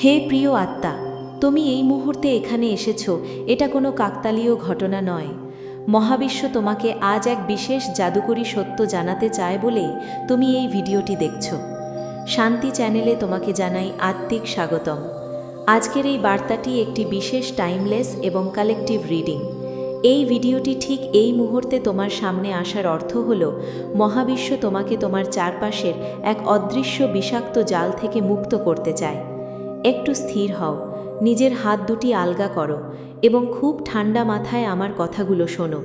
হে প্রিয় আত্মা, তুমি এই মুহূর্তে এখানে এসেছো, এটা কোনো কাকতালীয় ঘটনা নয়। মহাবিশ্ব তোমাকে আজ এক বিশেষ জাদুকরী সত্য জানাতে চায় বলেই তুমি এই ভিডিওটি দেখছো। শান্তি চ্যানেলে তোমাকে জানাই আত্মিক স্বাগতম। আজকের এই বার্তাটি একটি বিশেষ টাইমলেস এবং কালেকটিভ রিডিং। এই ভিডিওটি ঠিক এই মুহূর্তে তোমার সামনে আসার অর্থ হল মহাবিশ্ব তোমাকে তোমার চারপাশের এক অদৃশ্য বিষাক্ত জাল থেকে মুক্ত করতে চায়। একটু স্থির হও, নিজের হাত দুটি আলগা করো এবং খুব ঠান্ডা মাথায় আমার কথাগুলো শোনো।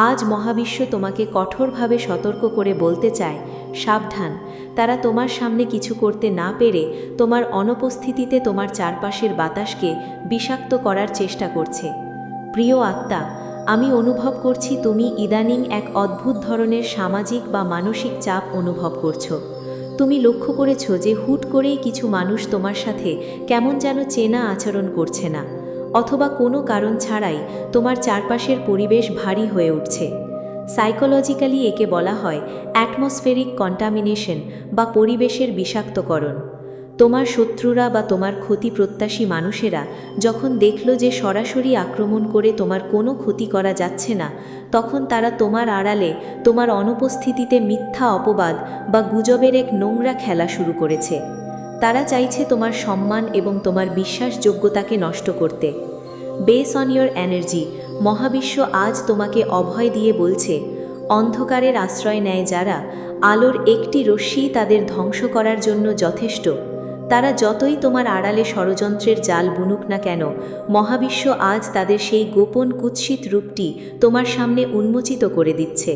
আজ মহাবিশ্ব তোমাকে কঠোরভাবে সতর্ক করে বলতে চায়, সাবধান, তারা তোমার সামনে কিছু করতে না পেরে তোমার অনুপস্থিতিতে তোমার চারপাশের বাতাসকে বিষাক্ত করার চেষ্টা করছে। প্রিয় আত্মা, আমি অনুভব করছি তুমি ইদানিং এক অদ্ভুত ধরনের সামাজিক বা মানসিক চাপ অনুভব করছো। তুমি লক্ষ্য করেছো যে হুট করেই কিছু মানুষ তোমার সাথে কেমন যেন চেনা আচরণ করছে না, অথবা কোনো কারণ ছাড়াই তোমার চারপাশের পরিবেশ ভারী হয়ে উঠছে। সাইকোলজিক্যালি একে বলা হয় অ্যাটমসফেরিক কন্টামিনেশন বা পরিবেশের বিষাক্তকরণ। তোমার শত্রুরা বা তোমার ক্ষতি প্রত্যাশী মানুষেরা যখন দেখল যে সরাসরি আক্রমণ করে তোমার কোনো ক্ষতি করা যাচ্ছে না, তখন তারা তোমার আড়ালে তোমার অনুপস্থিতিতে মিথ্যা অপবাদ বা গুজবের এক নোংরা খেলা শুরু করেছে। তারা চাইছে তোমার সম্মান এবং তোমার বিশ্বাসযোগ্যতাকে নষ্ট করতে। বেস অন ইয়োর এনার্জি, মহাবিশ্ব আজ তোমাকে অভয় দিয়ে বলছে, অন্ধকারের আশ্রয় নেয় যারা, আলোর একটি রশ্মি তাদের ধ্বংস করার জন্য যথেষ্ট। তারা যতই তোমার আড়ালে ষড়যন্ত্রের জাল বুনুক না কেন, মহাবিশ্ব আজ তাদের সেই গোপন কুৎসিত রূপটি তোমার সামনে উন্মোচিত করে দিচ্ছে।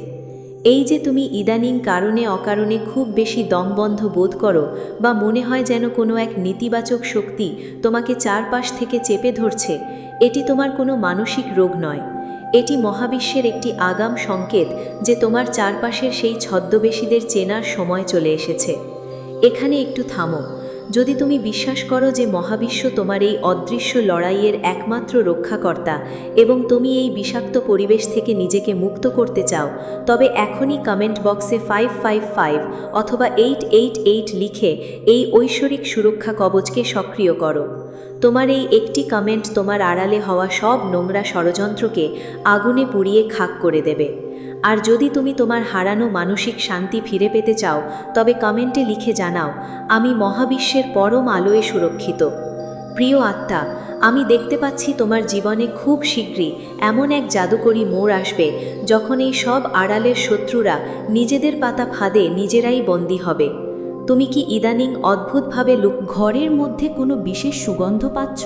এই যে তুমি ইদানিং কারণে অকারণে খুব বেশি দমবন্ধ বোধ করো বা মনে হয় যেন কোনো এক নেতিবাচক শক্তি তোমাকে চারপাশ থেকে চেপে ধরছে, এটি তোমার কোনো মানসিক রোগ নয়। এটি মহাবিশ্বের একটি আগাম সংকেত যে তোমার চারপাশের সেই ছদ্মবেশীদের চেনার সময় চলে এসেছে। এখানে একটু থামো। যদি তুমি বিশ্বাস করো যে মহাবিশ্ব তোমার এই অদৃশ্য লড়াইয়ের একমাত্র রক্ষাকর্তা এবং তুমি এই বিষাক্ত পরিবেশ থেকে নিজেকে মুক্ত করতে চাও, তবে এখনই কমেন্ট বক্সে 555 অথবা 888 লিখে এই ঐশ্বরিক সুরক্ষা কবচকে সক্রিয় করো। তোমার এই একটি কমেন্ট তোমার আড়ালে হওয়া সব নোংরা ষড়যন্ত্রকে আগুনে পুড়িয়ে খাক করে দেবে। আর যদি তুমি তোমার হারানো মানসিক শান্তি ফিরে পেতে চাও, তবে কমেন্টে লিখে জানাও, আমি মহাবিশ্বের পরম আলোয় সুরক্ষিত। প্রিয় আত্মা, আমি দেখতে পাচ্ছি তোমার জীবনে খুব শীঘ্রই এমন এক জাদুকরী মোড় আসবে যখন এই সব আড়ালের শত্রুরা নিজেদের পাতা ফাঁদে নিজেরাই বন্দী হবে। তুমি কি ইদানিং অদ্ভুতভাবে ঘরের মধ্যে কোনো বিশেষ সুগন্ধ পাচ্ছ?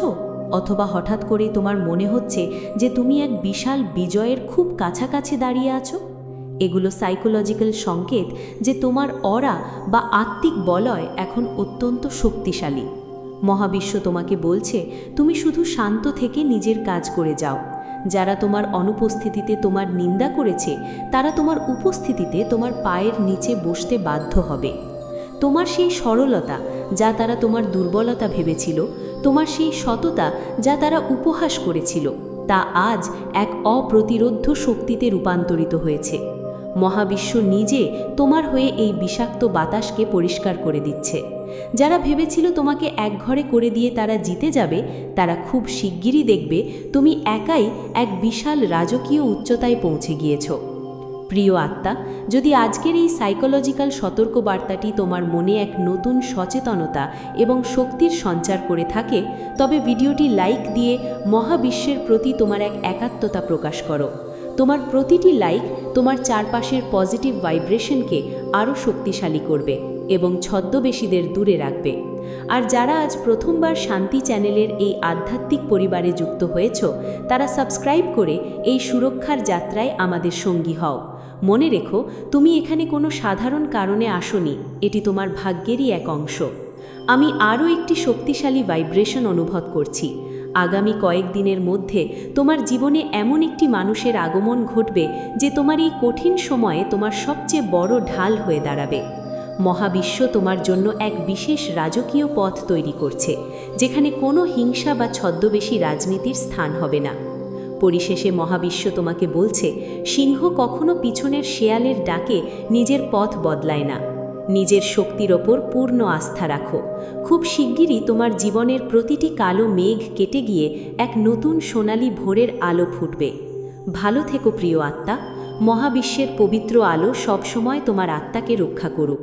অথবা হঠাৎ করেই তোমার মনে হচ্ছে যে তুমি এক বিশাল বিজয়ের খুব কাছাকাছি দাঁড়িয়ে আছো? এগুলো সাইকোলজিক্যাল সংকেত যে তোমার অরা বা আত্মিক বলয় এখন অত্যন্ত শক্তিশালী। মহাবিশ্ব তোমাকে বলছে, তুমি শুধু শান্ত থেকে নিজের কাজ করে যাও। যারা তোমার অনুপস্থিতিতে তোমার নিন্দা করেছে, তারা তোমার উপস্থিতিতে তোমার পায়ের নিচে বসতে বাধ্য হবে। তোমার সেই সরলতা যা তারা তোমার দুর্বলতা ভেবেছিল, তোমার সেই সততা যা তারা উপহাস করেছিল, তা আজ এক অপ্রতিরোধ্য শক্তিতে রূপান্তরিত হয়েছে। মহাবিশ্ব নিজে তোমার হয়ে এই বিষাক্ত বাতাসকে পরিষ্কার করে দিচ্ছে। যারা ভেবেছিল তোমাকে একঘরে করে দিয়ে তারা জিতে যাবে, তারা খুব শিগগিরই দেখবে তুমি একাই এক বিশাল রাজকীয় উচ্চতায় পৌঁছে গিয়েছ। প্রিয় আত্মা, যদি আজকের এই সাইকোলজিক্যাল সতর্কবার্তাটি তোমার মনে এক নতুন সচেতনতা এবং শক্তির সঞ্চার করে থাকে, তবে ভিডিওটি লাইক দিয়ে মহাবিশ্বের প্রতি তোমার এক একাত্মতা প্রকাশ করো। তোমার প্রতিটি লাইক তোমার চারপাশের পজিটিভ ভাইব্রেশনকে আরও শক্তিশালী করবে এবং ছদ্মবেশীদের দূরে রাখবে। আর যারা আজ প্রথমবার শান্তি চ্যানেলের এই আধ্যাত্মিক পরিবারে যুক্ত হয়েছ, তারা সাবস্ক্রাইব করে এই সুরক্ষার যাত্রায় আমাদের সঙ্গী হও। মনে রেখো, তুমি এখানে কোনো সাধারণ কারণে আসোনি, এটি তোমার ভাগ্যেরই এক অংশ। আমি আরও একটি শক্তিশালী ভাইব্রেশন অনুভব করছি। আগামী কয়েকদিনের মধ্যে তোমার জীবনে এমন একটি মানুষের আগমন ঘটবে যে তোমার এই কঠিন সময়ে তোমার সবচেয়ে বড় ঢাল হয়ে দাঁড়াবে। মহাবিশ্ব তোমার জন্য এক বিশেষ রাজকীয় পথ তৈরি করছে, যেখানে কোনো হিংসা বা ছদ্মবেশী রাজনীতির স্থান হবে না। পরিশেষে মহাবিশ্ব তোমাকে বলছে, সিংহ কখনো পিছনের শেয়ালের ডাকে নিজের পথ বদলায় না। নিজের শক্তির ওপর পূর্ণ আস্থা রাখো। খুব শিগগিরই তোমার জীবনের প্রতিটি কালো মেঘ কেটে গিয়ে এক নতুন সোনালী ভোরের আলো ফুটবে। ভালো থেকো প্রিয় আত্মা। মহাবিশ্বের পবিত্র আলো সবসময় তোমার আত্মাকে রক্ষা করুক।